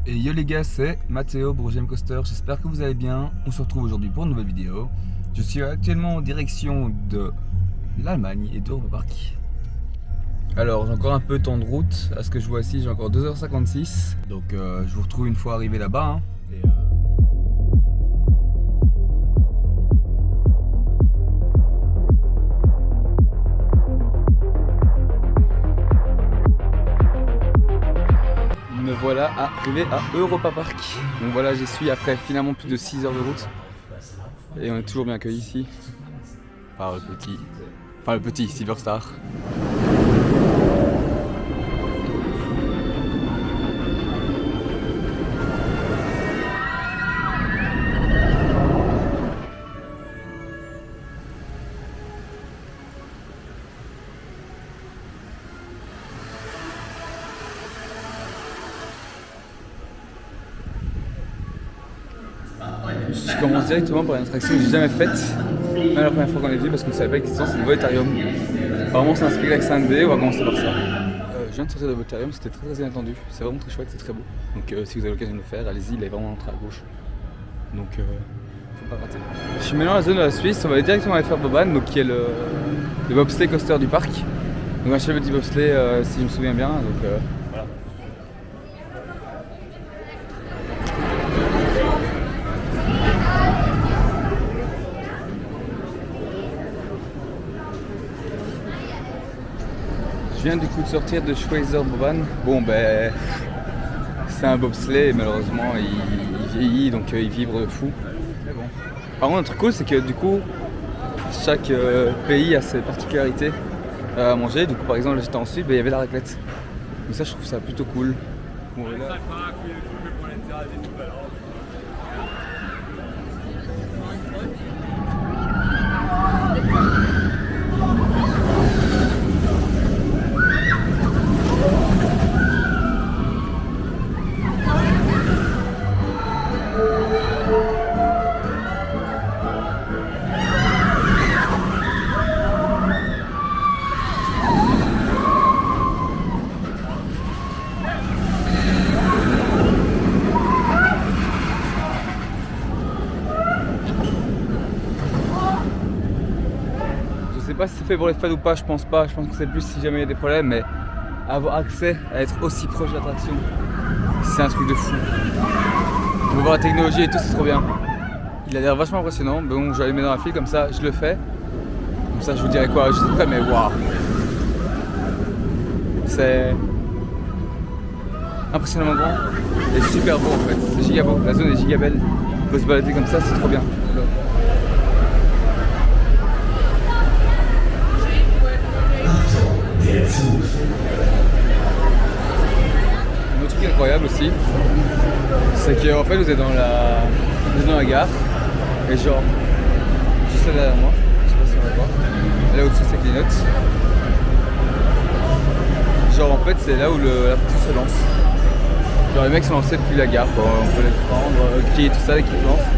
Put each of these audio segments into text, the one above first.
Et yo les gars, c'est Mathéo pour GM Coaster, j'espère que vous allez bien. On se retrouve aujourd'hui pour une nouvelle vidéo. Je suis actuellement en direction de l'Allemagne et d'Europa Park. Alors j'ai encore un peu de temps de route, à ce que je vois ici j'ai encore 2h56. Donc je vous retrouve une fois arrivé là-bas. Me voilà arrivé à Europa Park. Donc voilà, j'y suis après finalement plus de 6 heures de route. Et on est toujours bien accueillis ici par le petit Silver Star. Je commence directement par une attraction que j'ai jamais faite, même la première fois qu'on est venu parce qu'on ne savait pas l'existence, c'est le Voletarium. Apparemment c'est un spectacle 5D, on va commencer par ça. Je viens de sortir de Voletarium, c'était très inattendu, c'est vraiment très chouette, c'est très beau. Donc si vous avez l'occasion de le faire, allez-y, il est vraiment entré à gauche. Donc faut pas rater. Je suis maintenant dans la zone de la Suisse, on va aller directement aller faire Boban, donc qui est le bobsleigh coaster du parc. Donc un chef petit bobsleigh si je me souviens bien, donc voilà. Je viens du coup de sortir de Schweizer Boban. Bon ben c'est un bobsleigh et malheureusement il vieillit donc il vibre de fou. Mais bon. Par contre un truc cool c'est que du coup chaque pays a ses particularités à manger. Du coup par exemple là j'étais en Suisse, ben, il y avait la raclette. Donc ça je trouve ça plutôt cool. Bon, là... Je sais pas si c'est fait pour les fans ou pas, je pense pas. Je pense que c'est plus si jamais il y a des problèmes, mais avoir accès à être aussi proche de l'attraction, c'est un truc de fou. On peut voir la technologie et tout, c'est trop bien. Il a l'air vachement impressionnant. Bon, je vais aller mettre dans la file comme ça, je le fais. Comme ça, je vous dirai quoi, je sais pas, mais waouh! C'est impressionnamment grand et super beau en fait. C'est giga beau, la zone est giga belle. On peut se balader comme ça, c'est trop bien. Un autre truc incroyable aussi, c'est qu'en fait vous êtes dans la gare et genre juste là derrière moi, je sais pas si on va voir, là au-dessus c'est clignote. Genre en fait c'est là où l'attraction se lance. Genre les mecs sont lancés depuis la gare, quoi. On peut les prendre, crier tout ça et qu'ils lancent.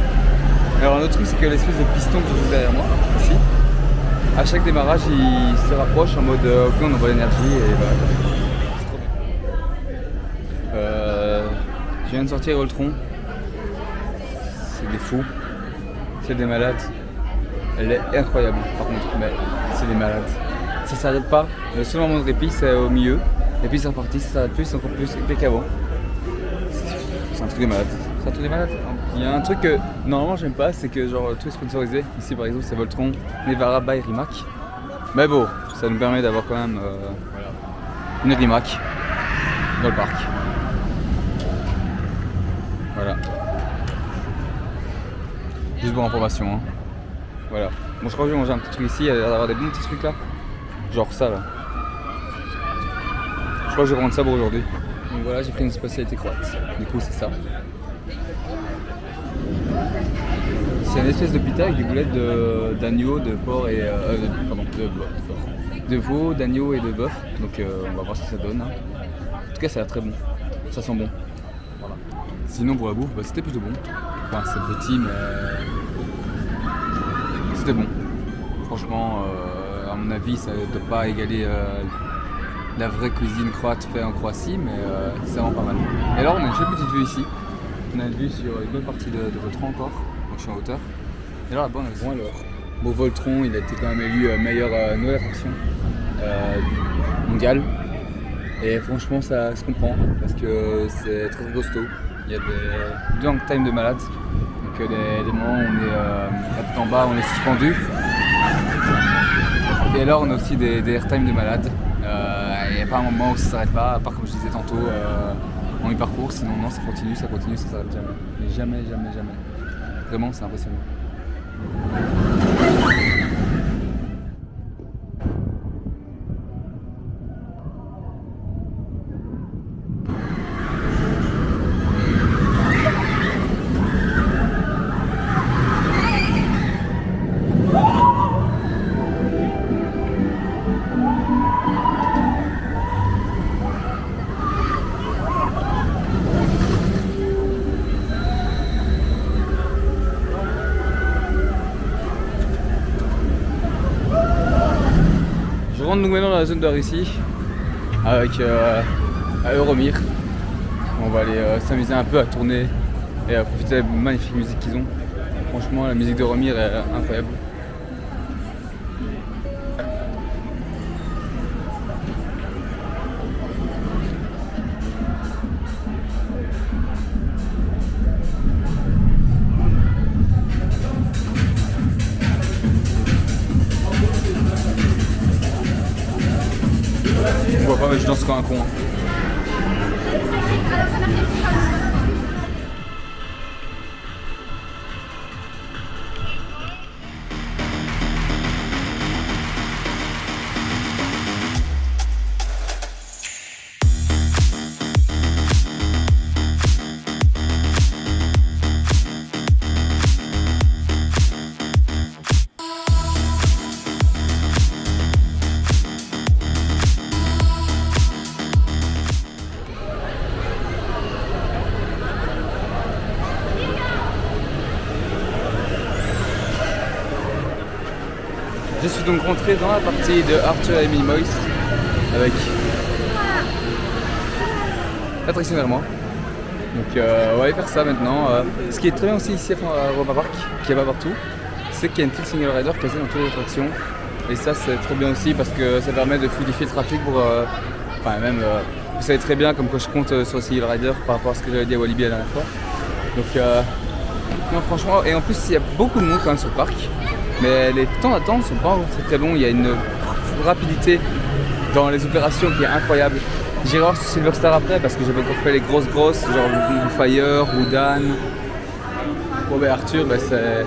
Alors un autre truc c'est que l'espèce de piston qui est juste derrière moi, ici, à chaque démarrage il se rapproche en mode ok on envoie l'énergie et voilà. C'est trop bien. Je viens de sortir Voltron. C'est des fous. C'est des malades. Elle est incroyable par contre, mais c'est des malades. Ça s'arrête pas. Le seul moment de répit c'est au milieu. Et puis c'est reparti, ça s'arrête plus, c'est encore plus épais qu'avant. C'est un truc de malade. C'est un truc de malade. Il y a un truc que normalement j'aime pas, c'est que genre tout est sponsorisé. Ici par exemple c'est Voltron, Nevara by Rimac. Mais bon, ça nous permet d'avoir quand même une Rimac dans le parc. Voilà. Juste pour information. Hein. Voilà. Bon je crois que je vais manger un petit truc ici, il y a l'air d'avoir des bons petits trucs là. Genre ça là. Je crois que je vais prendre ça pour aujourd'hui. Donc voilà, j'ai pris une spécialité croate. Du coup c'est ça. C'est une espèce de pita avec des boulettes d'agneau, de porc et de veau, d'agneau et de bœuf. Donc on va voir ce que ça donne. Hein. En tout cas ça a l'air très bon. Ça sent bon. Voilà. Sinon pour la bouffe, bah, c'était plutôt bon. Enfin c'est petit mais c'était bon. Franchement à mon avis ça ne doit pas égaler la vraie cuisine croate faite en Croatie, mais c'est vraiment pas mal. Et alors on a une jolie petite vue ici. On a une vue sur une bonne partie de Voltron encore, donc je suis en hauteur. Et alors là-bas on a le Grand Elor. Bon, Voltron, il a été quand même élu meilleure nouvelle attraction mondiale. Et franchement ça se comprend parce que c'est très costaud. Il y a des long time de malades. Donc des moments où on est la tête en bas, on est suspendu. Et alors on a aussi des airtime de malades. Il n'y a pas un moment où ça ne s'arrête pas, à part comme je disais tantôt en mi-parcours, sinon non, ça continue, ça s'arrête jamais. Mais jamais. Vraiment, c'est impressionnant. Je rentre donc maintenant dans la zone d'or ici avec Euromir. On va aller s'amuser un peu à tourner et à profiter de la magnifique musique qu'ils ont. Franchement, la musique d'Euromir est incroyable. On voit pas, mais je danse comme un con. Je suis donc rentré dans la partie de Arthur et Minimoys avec l'attraction vers moi. Donc on va aller faire ça maintenant. Ce qui est très bien aussi ici à Europa Park, qui est pas partout, c'est qu'il y a une petite single rider quasi dans toutes les attractions. Et ça c'est très bien aussi parce que ça permet de fluidifier le trafic pour... vous savez très bien comme quoi je compte sur le single rider par rapport à ce que j'avais dit à Walibi la dernière fois. Donc non, franchement, et en plus il y a beaucoup de monde quand même sur le parc. Mais les temps d'attente sont pas très longs, il y a une rapidité dans les opérations qui est incroyable. J'irai voir sur Silverstar après parce que j'avais encore fait les grosses, genre Fire ou Dan. Bon ben Arthur, c'est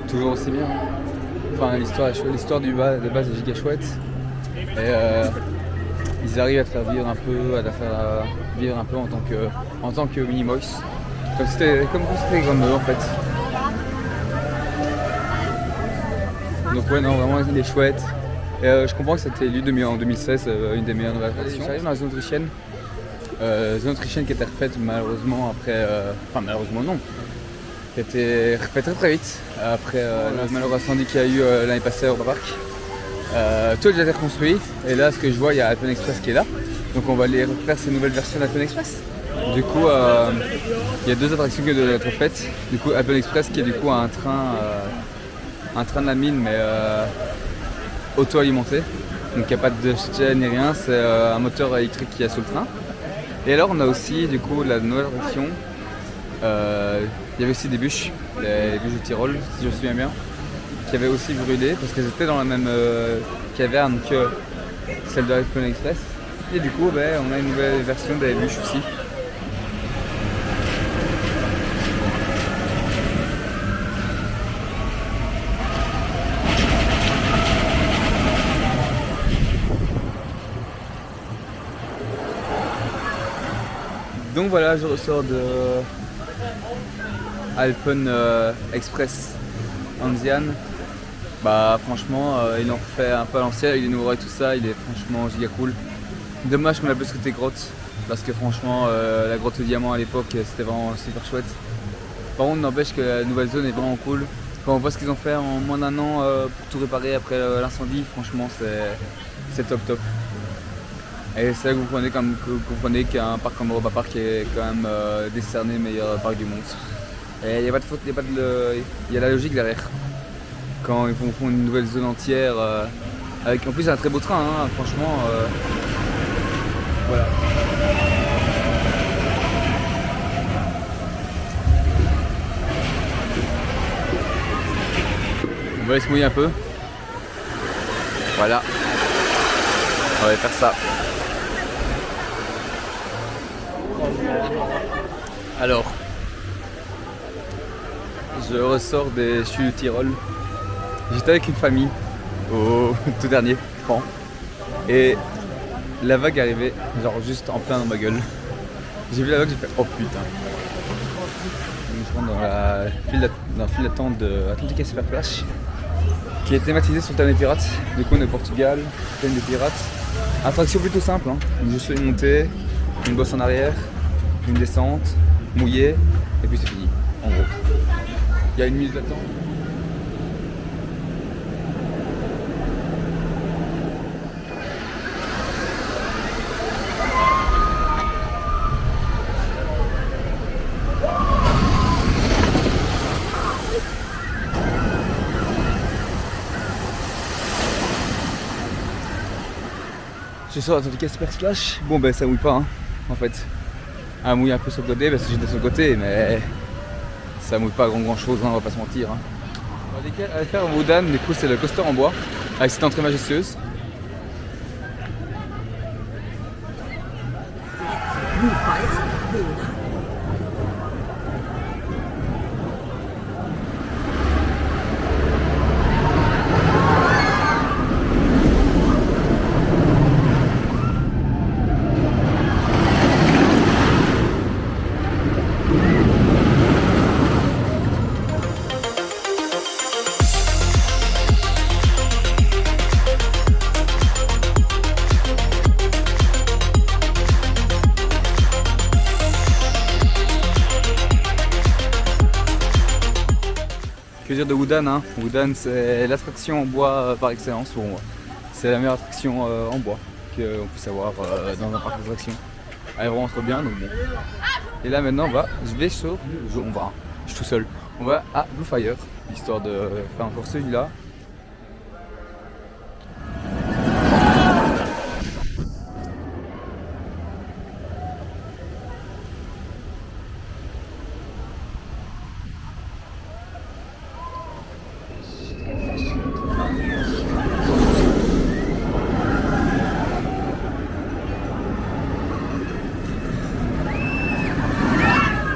toujours aussi bien. Enfin l'histoire est chouette, l'histoire de base est giga chouette. Et ils arrivent à te faire vivre un peu, à la faire vivre un peu en tant que Minimoys. Comme c'était comme eux en fait. Donc ouais, non, vraiment il est chouette. Et je comprends que c'était élu en 2016 une des meilleures nouvelles attractions. J'arrive dans la zone autrichienne. Zone autrichienne qui a été refaite malheureusement après... enfin malheureusement non. Qui a été refaite très vite après le malheureux incendie qu'il y a eu l'année passée au parc. Tout a déjà été reconstruit. Et là ce que je vois, il y a Alpen Express qui est là. Donc on va aller refaire ces nouvelles versions d'Alpen Express. Du coup il y a deux attractions qui doivent être faites. Du coup Alpen Express qui est du coup un train de la mine mais auto-alimenté, donc il n'y a pas de chaîne ni rien, c'est un moteur électrique qui est sous le train. Et alors on a aussi du coup la nouvelle attraction, il y avait aussi des bûches, les bûches de Tyrol si je me souviens bien, qui avaient aussi brûlé parce qu'elles étaient dans la même caverne que celle de Alpen Express. Et du coup on a une nouvelle version des bûches aussi. Donc voilà, je ressors de Alpen Express Anzian. Bah franchement, ils l'ont refait un peu à l'ancienne, il est nouveau et tout ça, il est franchement giga cool. Dommage qu'on appelle ce côté grotte, parce que franchement la grotte au diamant à l'époque c'était vraiment super chouette. Par contre n'empêche que la nouvelle zone est vraiment cool. Quand on voit ce qu'ils ont fait en moins d'un an pour tout réparer après l'incendie, franchement c'est top. Et c'est là que vous comprenez qu'un parc comme Europa Park est quand même décerné meilleur parc du monde. Et il n'y a pas de faute, il y a la logique derrière. Quand ils font une nouvelle zone entière, avec en plus un très beau train, hein, franchement. Voilà. On va aller se mouiller un peu. Voilà. On va faire ça. Alors, je ressors des chutes du Tyrol. J'étais avec une famille au tout dernier cran et la vague arrivait genre juste en plein dans ma gueule. J'ai vu la vague, j'ai fait oh putain. Donc, je rentre dans la file d'attente de Atlantica Supersplash qui est thématisée sur le thème des pirates. Du coup on est au Portugal, thème des pirates. Attraction plutôt simple, hein. Juste une montée, une bosse en arrière, une descente, mouillée, et puis c'est fini, en gros. Il y a une minute d'attente. Je sors d'Atlantica Supersplash. Bon ben ça mouille pas, hein, en fait. Elle mouille un peu sur le côté parce que j'étais sur le côté, mais ça mouille pas grand chose, hein, on va pas se mentir. Hein. On va faire Wodan, du coup c'est le coaster en bois, avec cette entrée majestueuse. Que dire de Wodan, hein. Wodan c'est l'attraction en bois par excellence pour moi. C'est la meilleure attraction en bois qu'on puisse avoir dans un parc d'attractions. Elle est vraiment trop bien, donc bon. Et là maintenant je suis tout seul. On va à Blue Fire, histoire de faire encore celui-là.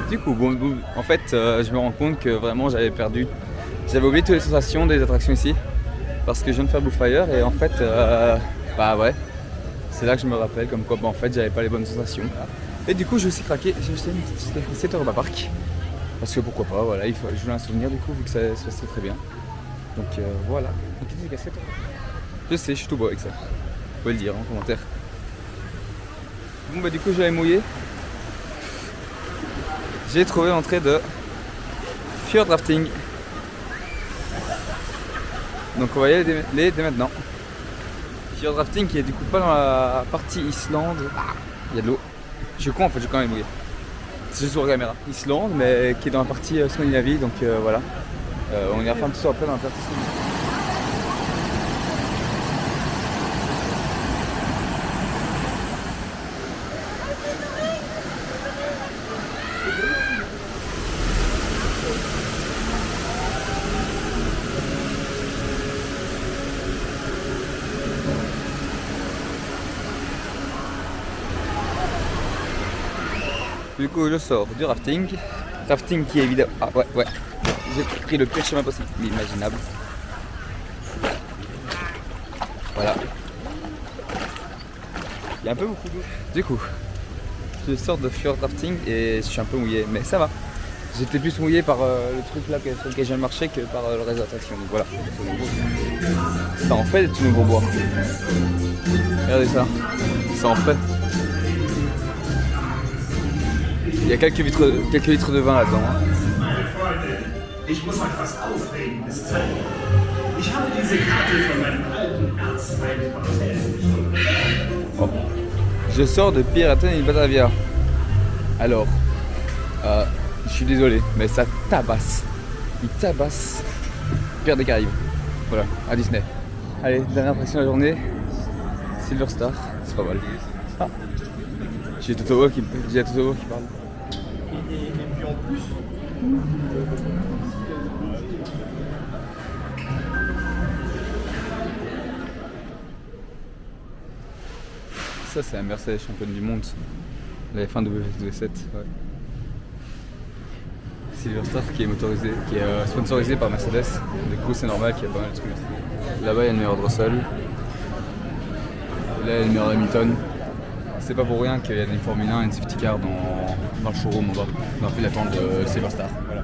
Du coup, en fait, je me rends compte que vraiment j'avais oublié toutes les sensations des attractions ici, parce que je viens de faire Blue Fire et en fait, bah ouais, c'est là que je me rappelle comme quoi, en fait, j'avais pas les bonnes sensations. Et du coup, j'ai aussi craqué, j'ai acheté une petite cassette Europa Park, parce que pourquoi pas, voilà, je voulais un souvenir du coup, vu que ça se passait très bien. Donc voilà, une petite cassette. Je sais, je suis tout beau avec ça. Vous pouvez le dire en commentaire. Bon bah du coup, j'avais mouillé. J'ai trouvé l'entrée de Fjord Rafting. Donc on va y aller dès maintenant. Fjord Rafting qui est du coup pas dans la partie Islande. Ah, il y a de l'eau. Je suis con en fait, j'ai quand même mouillé. C'est juste sur la caméra. Islande, mais qui est dans la partie Scandinavie, donc voilà. On ira faire un petit tour après dans la partie Scandinavie. Du coup je sors du rafting. Rafting qui est évidemment... Ah ouais. J'ai pris le pire chemin possible, imaginable. Voilà. Il y a un peu beaucoup d'eau. Du coup, je sors de Fjord Rafting et je suis un peu mouillé, mais ça va. J'étais plus mouillé par le truc là sur lequel je viens de marcher que par le reste de l'attraction. Donc voilà. Ça en fait des tout nouveaux bois. Regardez ça. Ça en fait. Il y a quelques litres de vin là-dedans. Hein. Ich muss euch was Aufregendes zeigen. Ich habe diese Karte von meinem alten Erzfeind Cortez gefunden. Oh. Je sors de Piraten in Batavia. Alors, je suis désolé, mais ça tabasse. Il tabasse Pirates des Caraïbes. Voilà, à Disney. Allez, dernière impression de la journée. Silver Star, c'est pas mal. Ah. J'ai Totobo qui parle. Et puis en plus, Ça c'est un Mercedes championne du monde. La F1 W7. Ouais. Silver Star qui est motorisé, qui est sponsorisé par Mercedes. Du coup c'est normal qu'il y ait pas mal de trucs. Là-bas il y a le meilleur de Russell. Là il y a le meilleur Hamilton. C'est pas pour rien qu'il y a une Formule 1 et une safety car dans le showroom dans le fil d'attente de Silver Star. Voilà.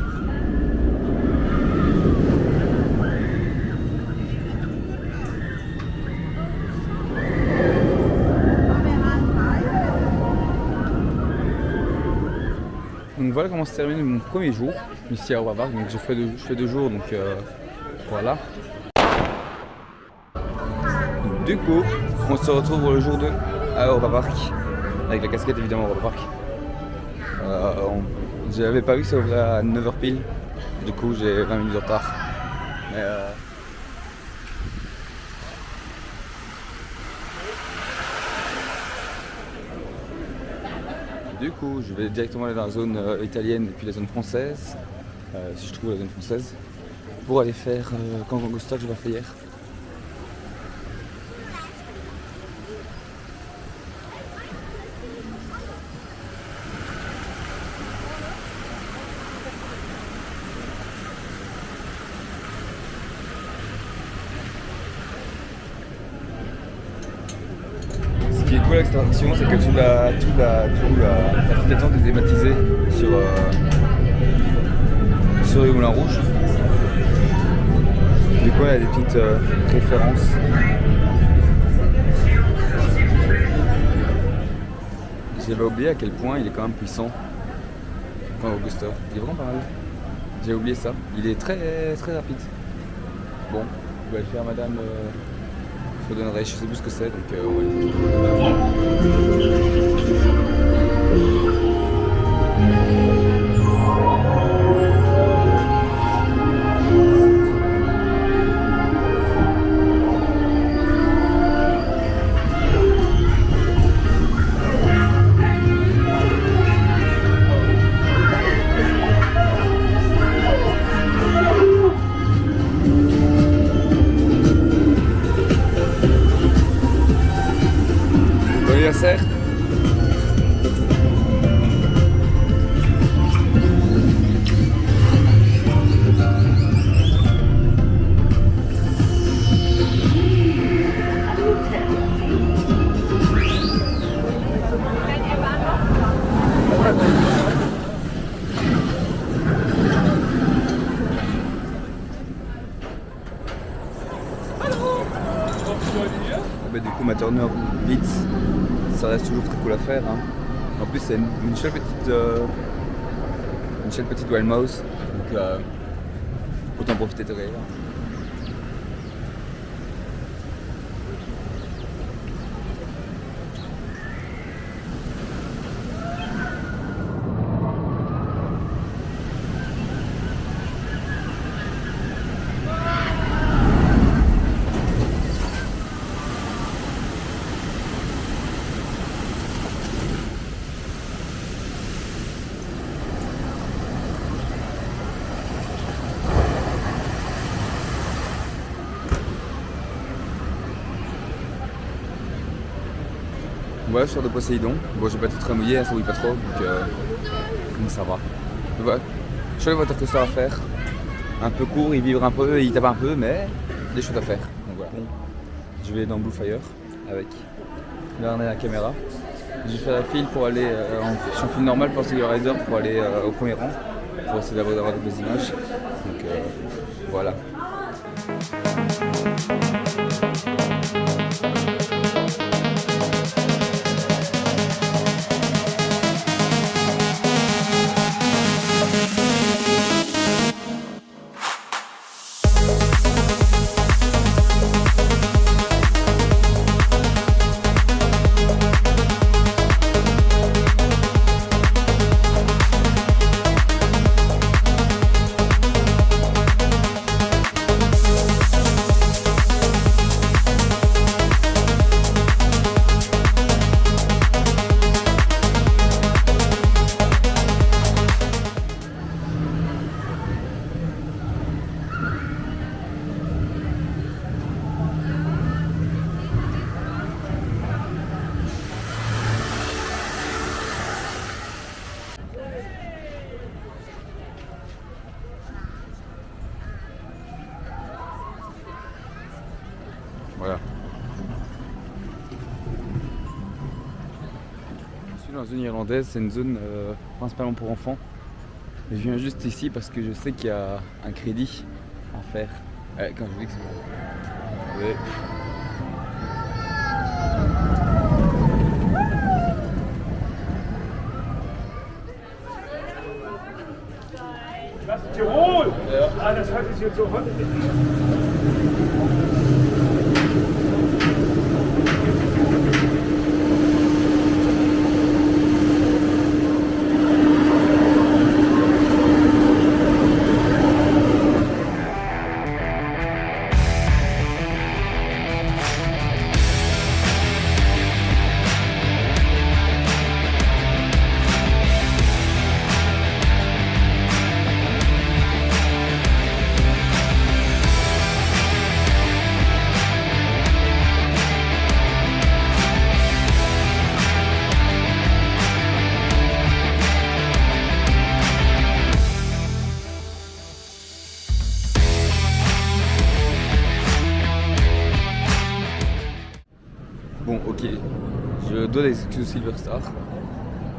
Donc voilà comment se termine mon premier jour ici à Europa Park. Donc je fais 2 jours, donc voilà. Donc, du coup, on se retrouve le jour 2 à Europa Park, avec la casquette évidemment Europa Park. J'avais pas vu que ça ouvrait à 9h pile, du coup j'ai 20 minutes de retard. Mais, du coup, je vais directement aller dans la zone italienne et puis la zone française, si je trouve la zone française, pour aller faire Cancan Costa que je vais faire hier. Ce qui est cool avec cette attraction, c'est que toute la file d'attente est thématisée sur les moulins rouges. Du coup, il y a des petites références. J'avais oublié à quel point il est quand même puissant. Cancan Costa, il est vraiment pas mal. J'ai oublié ça. Il est très très rapide. Bon, je vais aller faire Madame. Je vous donnerai, je sais plus ce que c'est, donc ouais. Anniversaire. Bah, du coup ma Turner Beats, ça reste toujours très cool à faire. Hein. En plus c'est une chouette petite Wild Mouse, donc autant profiter de rire. Ouais, je sors de Poséidon. Bon, j'ai pas été très mouillé, ça mouille pas trop, donc ça va. Ouais. Chouette water coaster à faire. Un peu court, il vibre un peu, il tape un peu, mais des choses à faire. Donc voilà. Bon, je vais dans Blue Fire avec là on a la caméra. J'ai fait la file pour aller je suis en file normale pour Single Rider pour aller au premier rang pour essayer d'avoir des images. Donc voilà. Voilà. Je suis dans une zone irlandaise, c'est une zone principalement pour enfants. Je viens juste ici parce que je sais qu'il y a un crédit à faire. Quand je vous dis que c'est bon. Ouais. Das ist Tirol! Ja. Ah, das hört sich jetzt so an. Bon, ok, je dois des excuses au Silver Star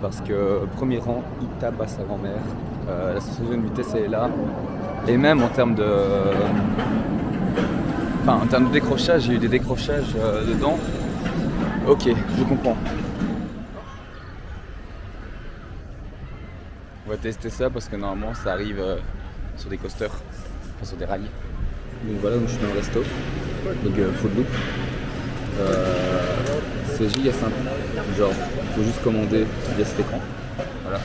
parce que premier rang, il tape à sa grand-mère. La sensation de vitesse elle est là, et même en termes de, en termes de décrochage, j'ai eu des décrochages dedans. Ok, je comprends. On va tester ça parce que normalement ça arrive sur des coasters, enfin sur des rails. Donc voilà, donc je suis dans le resto, donc Food Loop. C'est giga simple, genre faut juste commander via cet écran, voilà.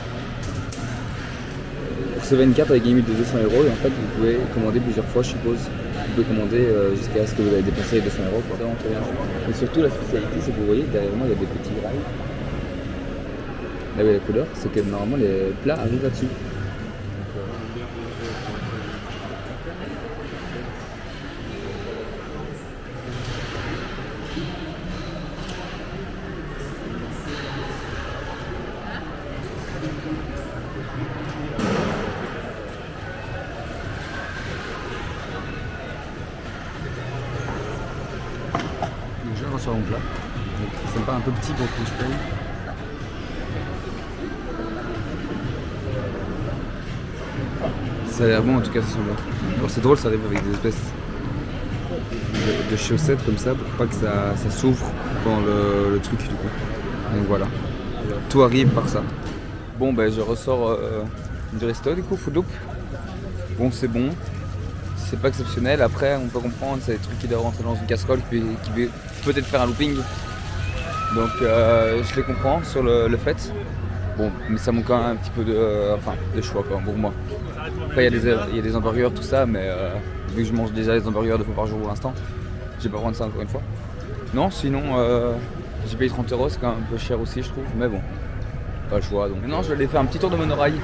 Vous recevez une carte avec une limite de 200 € et en fait vous pouvez commander plusieurs fois, je suppose. Vous pouvez commander jusqu'à ce que vous avez dépensé les 200 €, quoi. C'est vraiment très bien. Et surtout la spécialité, c'est que vous voyez derrière moi il y a des petits rails. Là où il y a la couleur, c'est que normalement les plats arrivent là-dessus. Je reçois mon plat. C'est pas un peu petit pour que je paye. Ça a l'air bon en tout cas, ça sent bon. Alors c'est drôle, ça arrive avec des espèces de chaussettes comme ça pour pas que ça s'ouvre dans le truc du coup. Donc voilà, tout arrive par ça. Bon ben je ressors du resto du coup, Food Loop. Bon c'est bon, c'est pas exceptionnel. Après on peut comprendre, c'est des trucs qui doivent rentrer dans une casserole qui peut peut-être faire un looping. Donc je les comprends sur le fait. Bon, mais ça manque quand même un petit peu de choix quand même pour moi. Après il y a des hamburgers, tout ça, mais vu que je mange déjà des hamburgers 2 fois par jour pour l'instant, j'ai pas besoin de ça encore une fois. Non, sinon j'ai payé 30 €, c'est quand même un peu cher aussi je trouve, mais bon, pas le choix. Donc maintenant je vais aller faire un petit tour de monorail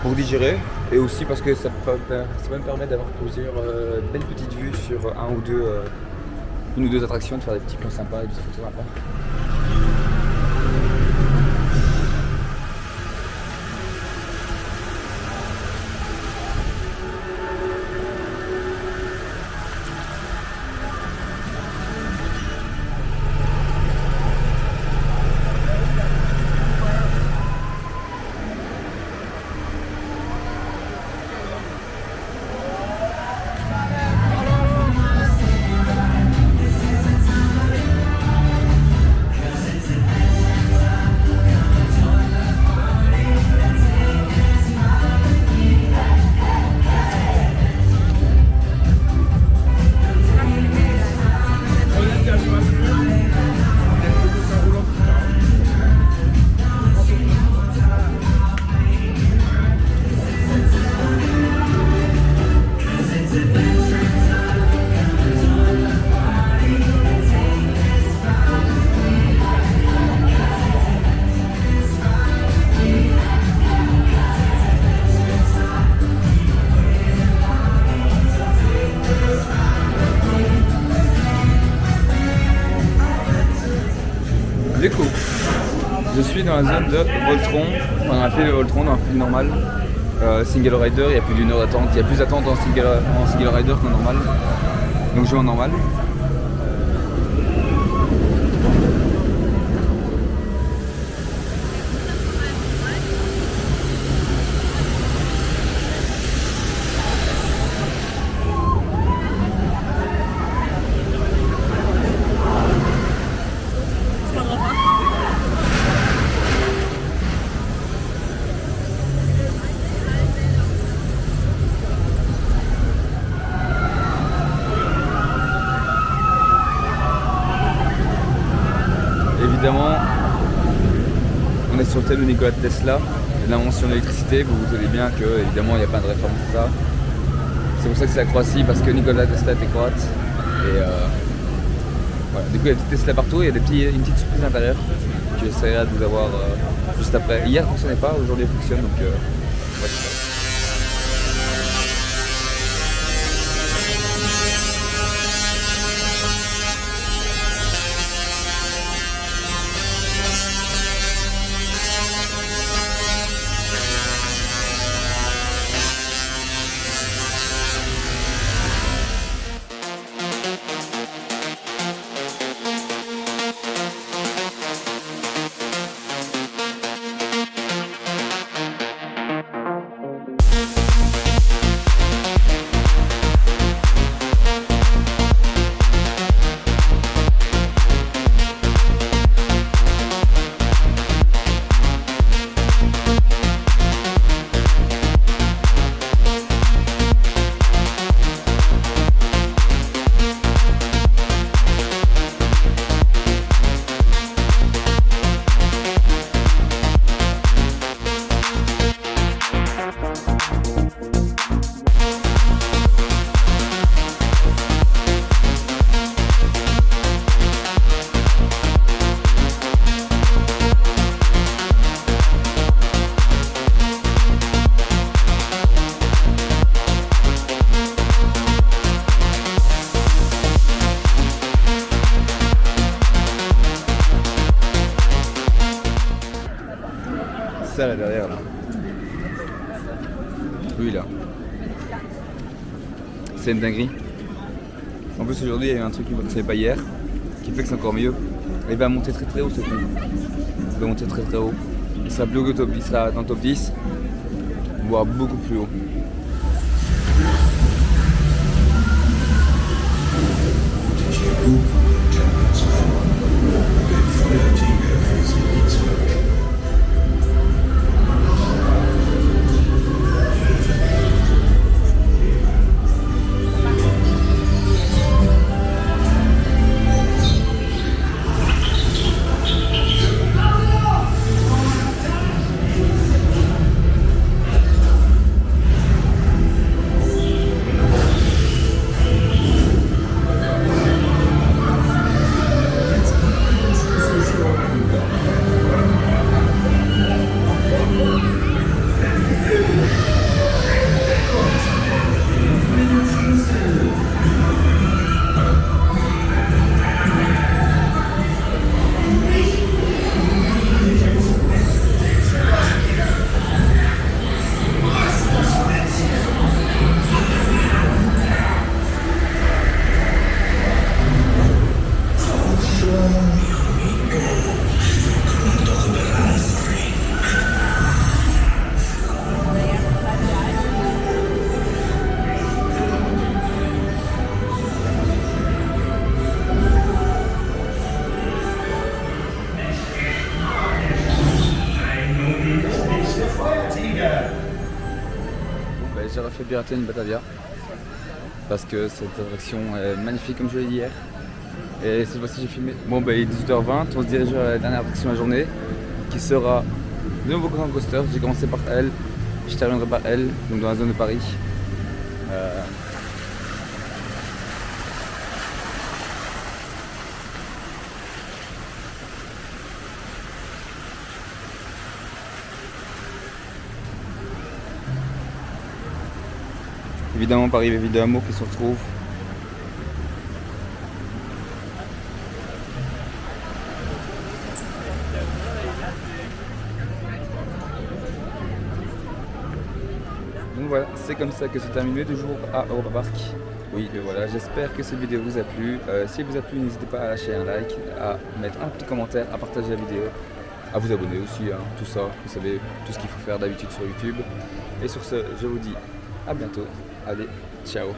pour digérer, et aussi parce que ça va me permettre d'avoir plusieurs belles petites vues sur une ou deux attractions, de faire des petits plans sympas, des petites photos sympas. Du coup, je suis dans la zone de Voltron, Enfin, dans la file Voltron, dans la file normale, single rider, il y a plus d'1 heure d'attente. Il y a plus d'attente en single rider qu'en normal. Donc je vais en normal. Évidemment, on est sur le thème de Nikola Tesla et de l'invention de l'électricité. Vous vous savez bien que évidemment il n'y a pas de référence à ça. C'est pour ça que c'est la Croatie, parce que Nikola Tesla était croate. Et voilà. Du coup il y a des petites Tesla partout, il y a une petite surprise à l'intérieur que j'essaierai de vous avoir juste après. Hier ne fonctionnait pas, aujourd'hui elle fonctionne, donc ouais, c'est ça. Ça là derrière là. Lui là. C'est une dinguerie. En plus aujourd'hui il y a eu un truc que je ne savais pas hier, qui fait que c'est encore mieux. Il va monter très haut ce coup. Il va monter très haut. Il sera plus haut que top, il sera dans le top 10, voire beaucoup plus haut. J'ai refait pirater une Batavia parce que cette attraction est magnifique comme je l'ai dit hier. Et cette fois-ci j'ai filmé. Bon bah il est 18h20, on se dirige vers la dernière attraction de la journée qui sera le nouveau Grand Coaster. J'ai commencé par elle, je terminerai par elle, donc dans la zone de Paris. Évidemment par arrivée vidéo Amo qui se retrouve. voilà, c'est comme ça que se termine mes 2 jours à Europa Park. Oui, voilà, j'espère que cette vidéo vous a plu. Si elle vous a plu, n'hésitez pas à lâcher un like, à mettre un petit commentaire, à partager la vidéo, à vous abonner aussi, hein, tout ça, vous savez, tout ce qu'il faut faire d'habitude sur YouTube. Et sur ce, je vous dis à bientôt. Allez, ciao.